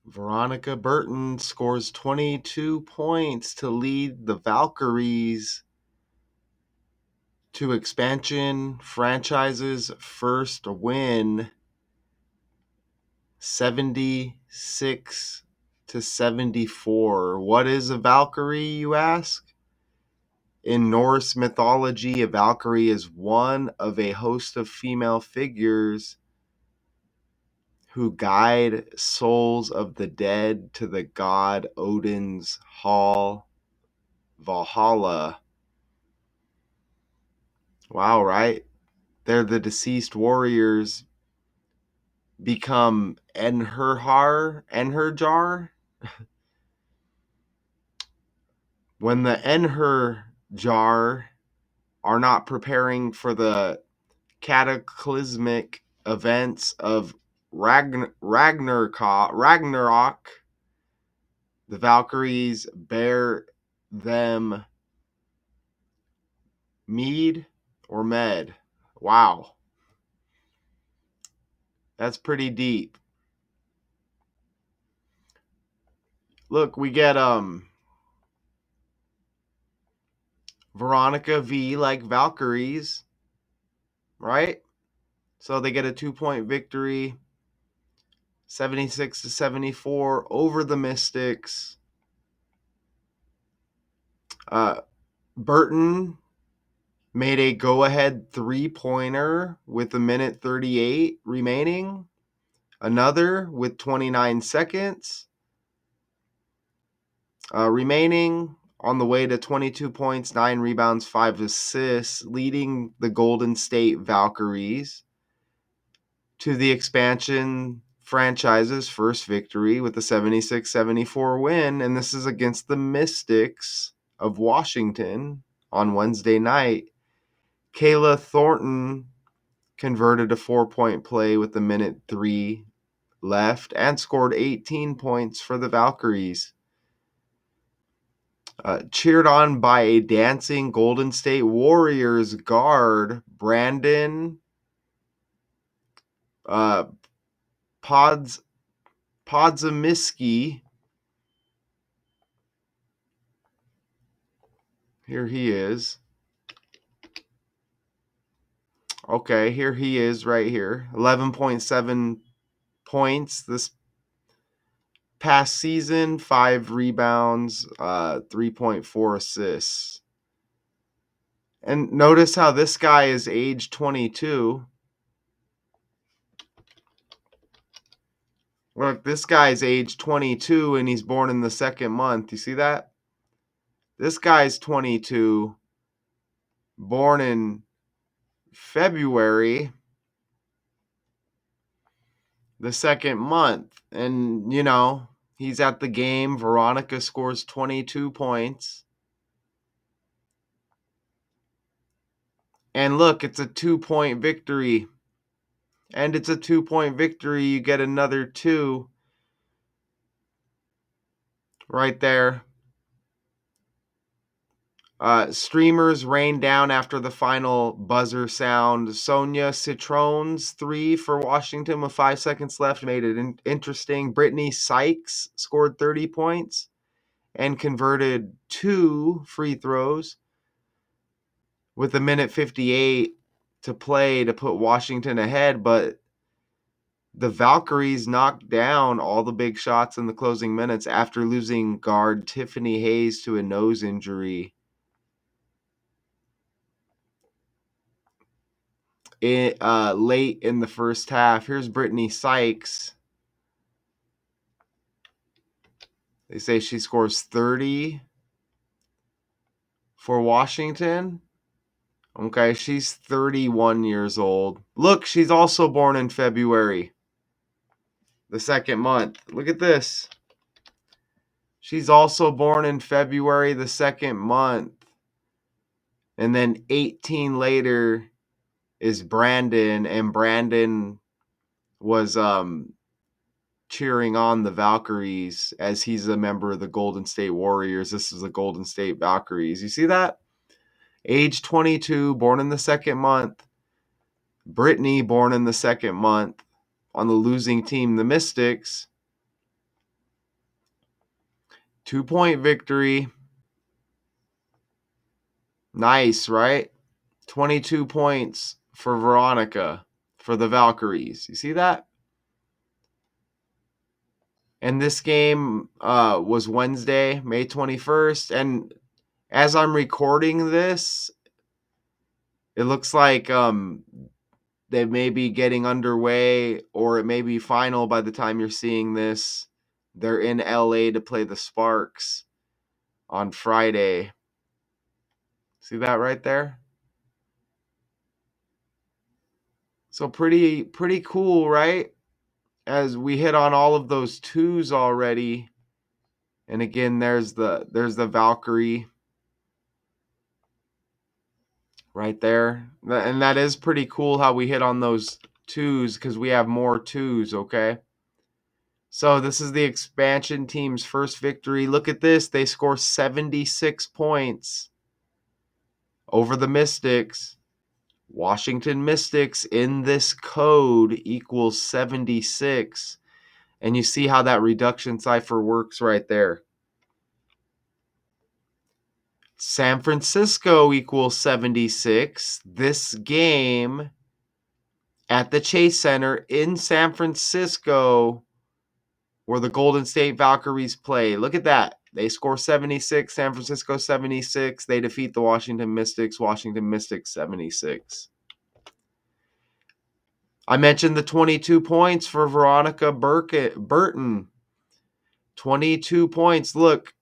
Veronica Burton scores 22 points to lead the Valkyries to expansion franchise's first win, 76-74. What is a Valkyrie, you ask? In Norse mythology, a Valkyrie is one of a host of female figures who guide souls of the dead to the god Odin's hall, Valhalla. Wow, right? They're the deceased warriors become Enherjar. When the Enherjar are not preparing for the cataclysmic events of Ragnarok, the Valkyries bear them mead or med. Wow. That's pretty deep. Look, we get Veronica V like Valkyries, right? So they get a 2-point victory, 76-74 over the Mystics. Burton made a go-ahead three-pointer with a minute 38 remaining. Another with 29 seconds remaining, on the way to 22 points, 9 rebounds, 5 assists, leading the Golden State Valkyries to the expansion franchise's first victory with a 76-74 win. And this is against the Mystics of Washington on Wednesday night. Kayla Thornton converted a 4-point play with a minute 3 left and scored 18 points for the Valkyries. Cheered on by a dancing Golden State Warriors guard, Brandon Podzamiski. Here he is. Okay, here he is right here. 11.7 points this past season, 5 rebounds, 3.4 assists. And notice how this guy is age 22. Look, this guy's age 22 and he's born in the second month. You see that? This guy's 22, born in February, the second month. And, you know, he's at the game. Veronica scores 22 points. And look, it's a 2-point victory. And it's a 2-point victory. You get another 2 right there. Streamers rained down after the final buzzer sound. Sonia Citron's 3 for Washington with 5 seconds left made it interesting. Brittany Sykes scored 30 points and converted 2 free throws with a minute 58 to play to put Washington ahead, but the Valkyries knocked down all the big shots in the closing minutes after losing guard Tiffany Hayes to a nose injury. Late in the first half. Here's Brittany Sykes. They say she scores 30 for Washington. Okay, she's 31 years old. Look, she's also born in February, the second month. Look at this. She's also born in February, the second month. And then 18 later is Brandon, and Brandon was cheering on the Valkyries as he's a member of the Golden State Warriors. This is the Golden State Valkyries. You see that? Age 22, born in the second month. Brittany, born in the second month, on the losing team, the Mystics. 2-point victory. Nice, right? 22 points for Veronica for the Valkyries. You see that? And this game was Wednesday, May 21st. And as I'm recording this, it looks like they may be getting underway, or it may be final by the time you're seeing this. They're in LA to play the Sparks on Friday. See that right there? So pretty cool, right? As we hit on all of those twos already. And again, there's the Valkyrie right there. And that is pretty cool how we hit on those twos, because we have more twos, okay? So this is the expansion team's first victory. Look at this. They score 76 points over the Mystics. Washington Mystics in this code equals 76. And you see how that reduction cipher works right there. San Francisco equals 76. This game at the Chase Center in San Francisco, where the Golden State Valkyries play. Look at that. They score 76. San Francisco 76. They defeat the Washington Mystics. Washington Mystics 76. I mentioned the 22 points for Veronica Burton. 22 points. Look,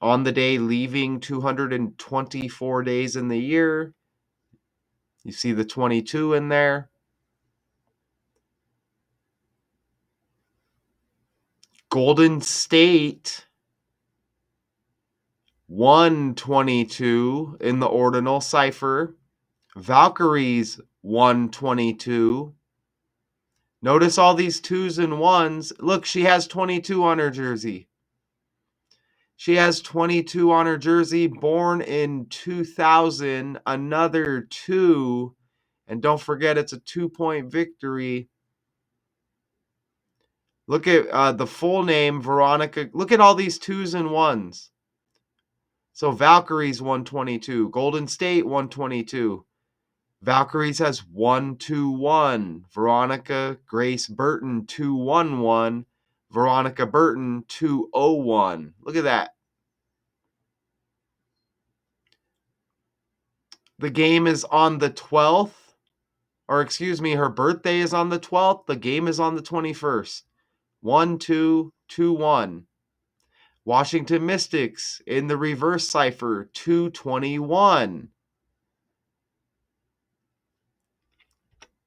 on the day leaving 224 days in the year, you see the 22 in there. Golden State 122 in the ordinal cipher. Valkyries 122. Notice all these twos and ones. Look, she has 22 on her jersey. She has 22 on her jersey, born in 2000, another 2. And don't forget, it's a 2-point victory. Look at the full name, Veronica. Look at all these twos and ones. So Valkyries 122, Golden State 122. Valkyries has 121. Veronica Grace Burton 211. Veronica Burton 201. Look at that. The game is on the 12th. Or excuse me, her birthday is on the 12th. The game is on the 21st. 1-2-2-1. Washington Mystics in the reverse cipher 221.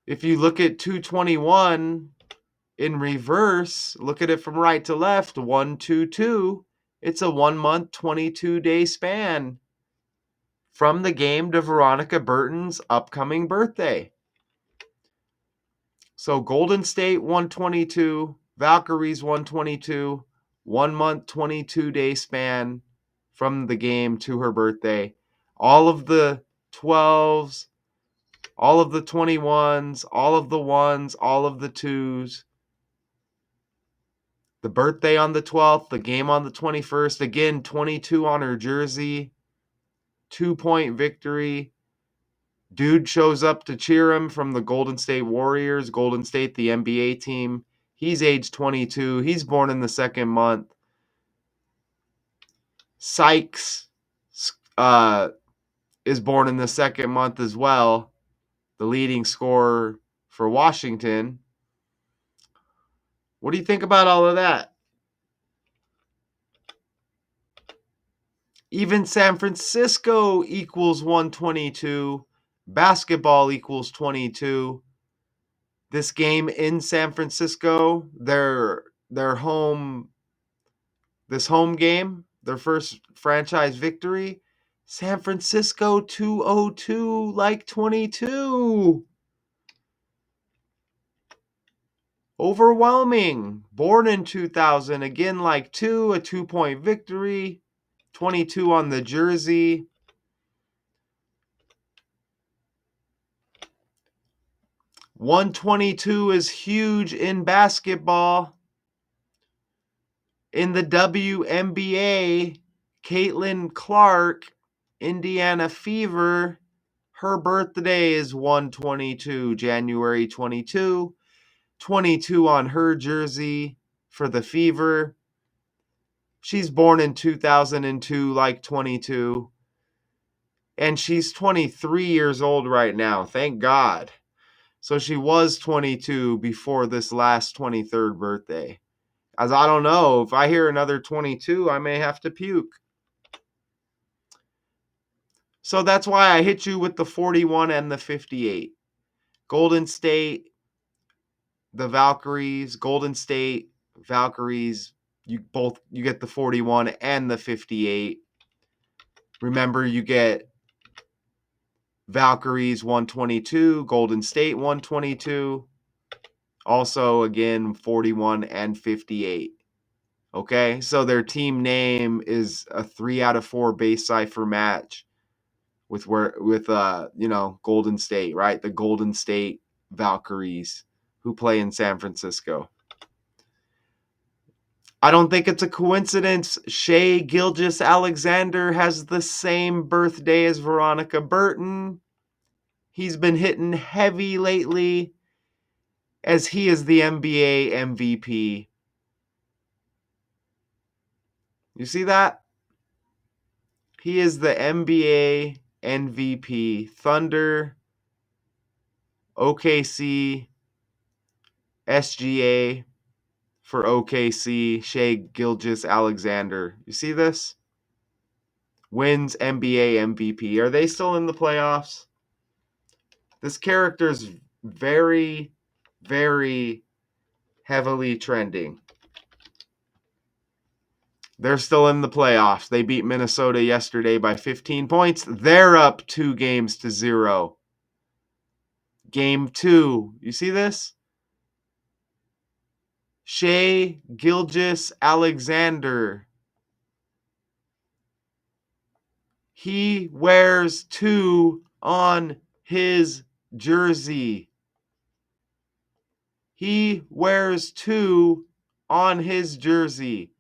If you look at 221 in reverse, look at it from right to left, 1-2-2. It's a 1 month, 22-day span from the game to Veronica Burton's upcoming birthday. So Golden State 122, Valkyries 122, 1 month, 22-day span from the game to her birthday. All of the 12s, all of the 21s, all of the 1s, all of the 2s. The birthday on the 12th, the game on the 21st. Again, 22 on her jersey. 2-point victory. Dude shows up to cheer him from the Golden State Warriors. Golden State, the NBA team. He's age 22. He's born in the second month. Sykes is born in the second month as well. The leading scorer for Washington. What do you think about all of that? Even San Francisco equals 122. Basketball equals 22. This game in San Francisco, their home, this home game, their first franchise victory, San Francisco 202 like 22. Overwhelming. Born in 2000, again like 2, a 2-point victory, 22 on the jersey. .122 is huge in basketball. In the WNBA, Caitlin Clark, Indiana Fever, her birthday is 1/22, January 22. 22 on her jersey for the Fever. She's born in 2002, like 22. And she's 23 years old right now, thank God. So she was 22 before this last 23rd birthday. As I don't know, if I hear another 22, I may have to puke. So that's why I hit you with the 41 and the 58. Golden State, the Valkyries, Golden State, Valkyries, you get the 41 and the 58. Remember, you get Valkyries 122, Golden State 122. Also, again, 41 and 58. Okay, so their team name is a 3 out of 4 base cipher match with Golden State, right? The Golden State Valkyries who play in San Francisco. I don't think it's a coincidence. Shai Gilgeous-Alexander has the same birthday as Veronica Burton. He's been hitting heavy lately, as he is the NBA MVP. You see that? He is the NBA MVP. Thunder, OKC, SGA for OKC, Shai Gilgeous-Alexander. You see this? Wins NBA MVP. Are they still in the playoffs? This character's very, very heavily trending. They're still in the playoffs. They beat Minnesota yesterday by 15 points. They're up 2-0. Game 2. You see this? Shai Gilgeous-Alexander. He wears 2 on his jersey. He wears 2 on his jersey.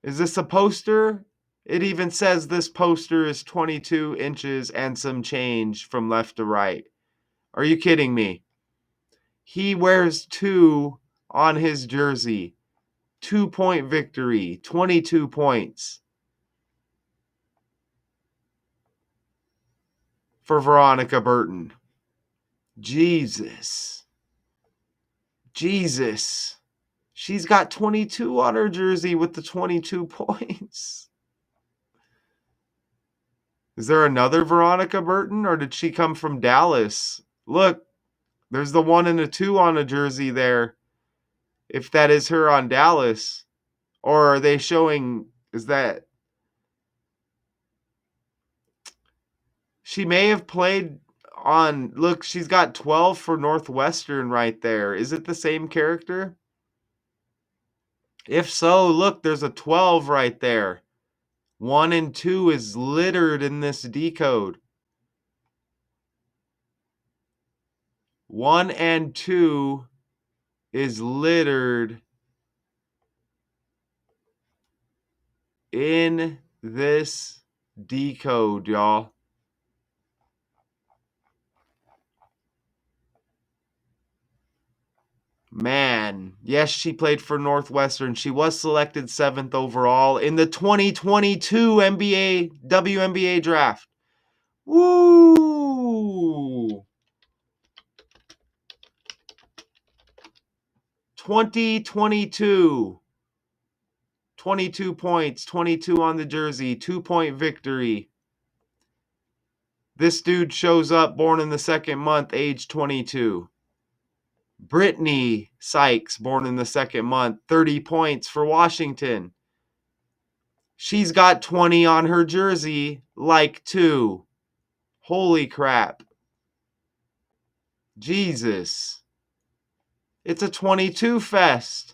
Is this a poster? It even says this poster is 22 inches and some change from left to right. Are you kidding me? He wears 2 on his jersey. 2-point victory, 22 points for Veronica Burton. Jesus. She's got 22 on her jersey with the 22 points. Is there another Veronica Burton, or did she come from Dallas? Look, there's the 1 and a 2 on a jersey there. If that is her on Dallas. Or are they showing, is that... She may have played on, look, she's got 12 for Northwestern right there. Is it the same character? If so, look, there's a 12 right there. 1 and 2 is littered in this decode. 1 and 2 is littered in this decode, y'all. Man, yes, she played for Northwestern. She was selected 7th overall in the 2022 WNBA draft. Woo! 2022. 22 points, 22 on the jersey, 2-point victory. This dude shows up, born in the 2nd month, age 22. Brittany Sykes, born in the 2nd month, 30 points for Washington. She's got 20 on her jersey, like 2. Holy crap. Jesus. It's a 22 fest.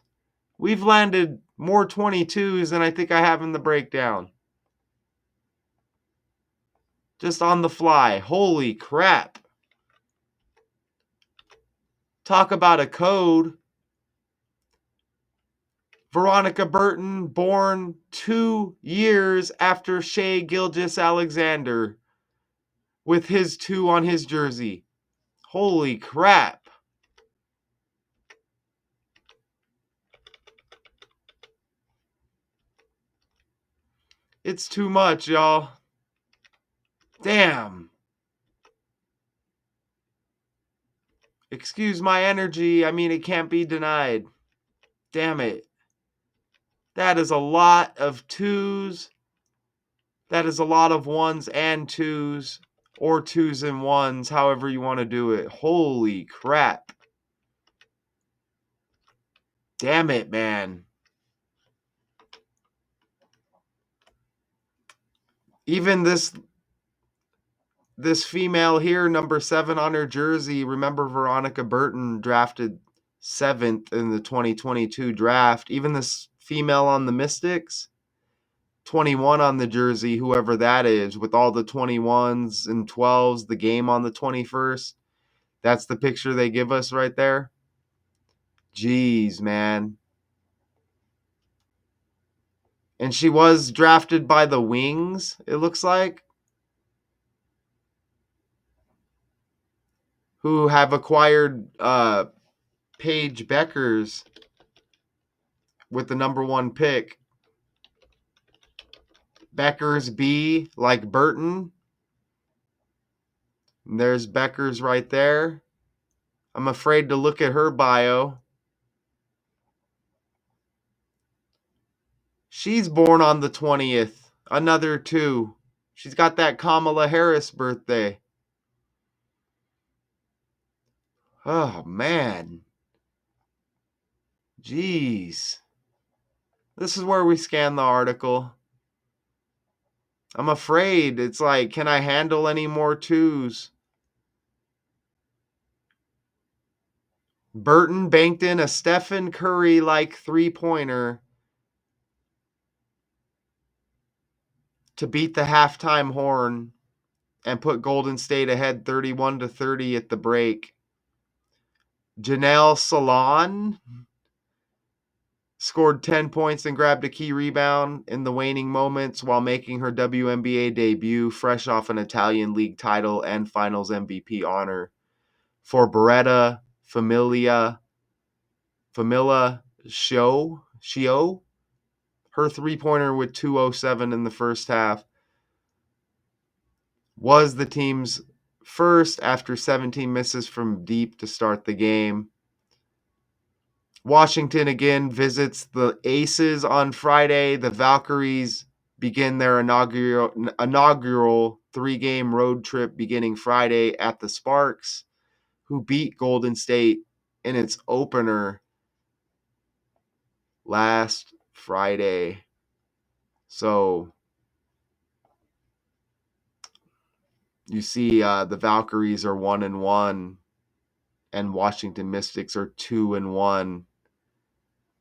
We've landed more 22s than I think I have in the breakdown. Just on the fly. Holy crap. Talk about a code. Veronica Burton, born 2 years after Shea Gilgeous-Alexander, with his 2 on his jersey. Holy crap. It's too much, y'all. Damn. Excuse my energy. I mean, it can't be denied. Damn it. That is a lot of 2s. That is a lot of 1s and 2s. Or 2s and 1s, however you want to do it. Holy crap. Damn it, man. Even this female here, number 7 on her jersey, remember Veronica Burton drafted 7th in the 2022 draft. Even this female on the Mystics, 21 on the jersey, whoever that is, with all the 21s and 12s, the game on the 21st. That's the picture they give us right there. Jeez, man. And she was drafted by the Wings, it looks like, who have acquired Paige Beckers with the number 1 pick. Beckers B, like Burton. And there's Beckers right there. I'm afraid to look at her bio. She's born on the 20th. Another 2. She's got that Kamala Harris birthday. Oh, man. Jeez. This is where we scan the article. I'm afraid. It's like, can I handle any more 2s? Burton banked in a Stephen Curry-like 3-pointer to beat the halftime horn and put Golden State ahead 31-30 at the break. Janelle Salon scored 10 points and grabbed a key rebound in the waning moments while making her WNBA debut, fresh off an Italian League title and Finals MVP honor. For Beretta Famiglia Shio, her 3-pointer with 2:07 in the first half was the team's first after 17 misses from deep to start the game. Washington again visits the Aces on Friday. The Valkyries begin their inaugural 3-game road trip beginning Friday at the Sparks, who beat Golden State in its opener last Friday. So you see the Valkyries are 1-1 and Washington Mystics are 2-1.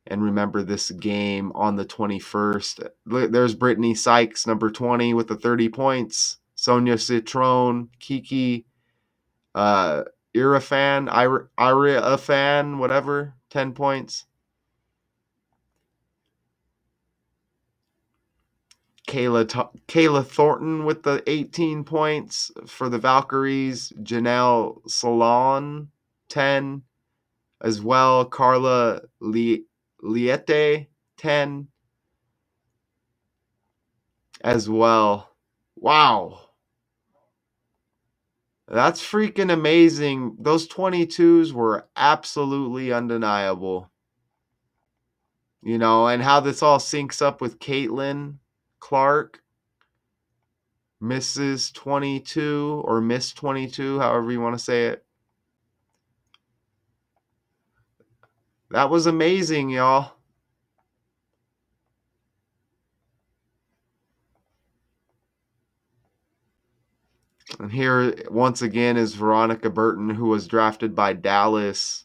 And remember this game on the 21st. There's Brittany Sykes, number 20, with the 30 points. Sonia Citron, Kiki, Irafan, whatever, 10 points. Kayla Thornton with the 18 points for the Valkyries. Janelle Salon, 10 as well. Carla Liete, 10 as well. Wow. That's freaking amazing. Those 22s were absolutely undeniable. You know, and how this all syncs up with Caitlin Clark, Mrs. 22 or Miss 22, however you want to say it. That was amazing, y'all. And here, once again, is Veronica Burton, who was drafted by Dallas.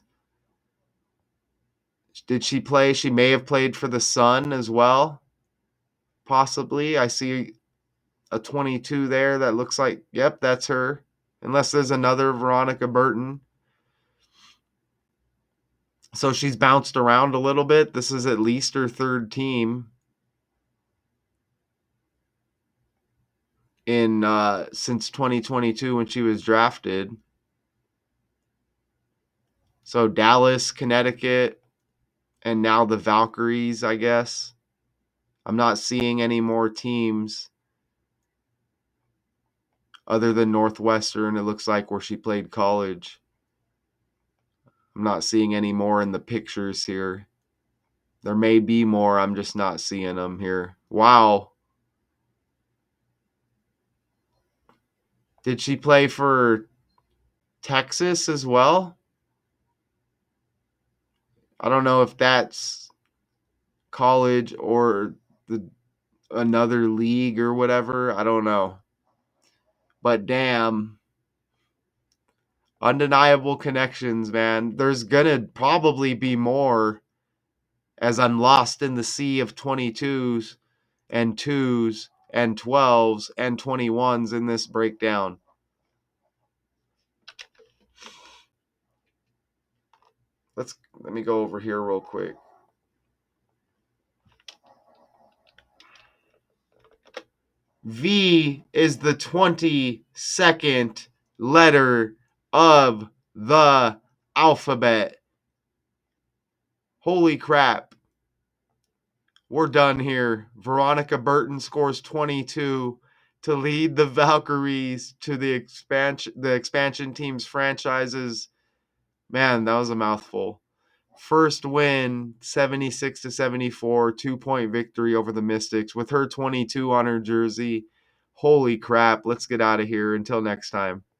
Did she play? She may have played for the Sun as well. Possibly. I see a 22 there that looks like, yep, that's her. Unless there's another Veronica Burton. So she's bounced around a little bit. This is at least her third team in since 2022 when she was drafted. So Dallas, Connecticut, and now the Valkyries, I guess. I'm not seeing any more teams other than Northwestern, it looks like, where she played college. I'm not seeing any more in the pictures here. There may be more, I'm just not seeing them here. Wow. Did she play for Texas as well? I don't know if that's college or the another league or whatever. I don't know. But damn, undeniable connections, man. There's gonna probably be more as I'm lost in the sea of 22s and 2s and 12s and 21s in this breakdown. Let me go over here real quick. V is the 22nd letter of the alphabet. Holy crap. We're done here. Veronica Burton scores 22 to lead the Valkyries to the expansion team's franchises. Man, that was a mouthful. First win, 76-74, 2-point victory over the Mystics with her 22 on her jersey. Holy crap. Let's get out of here. Until next time.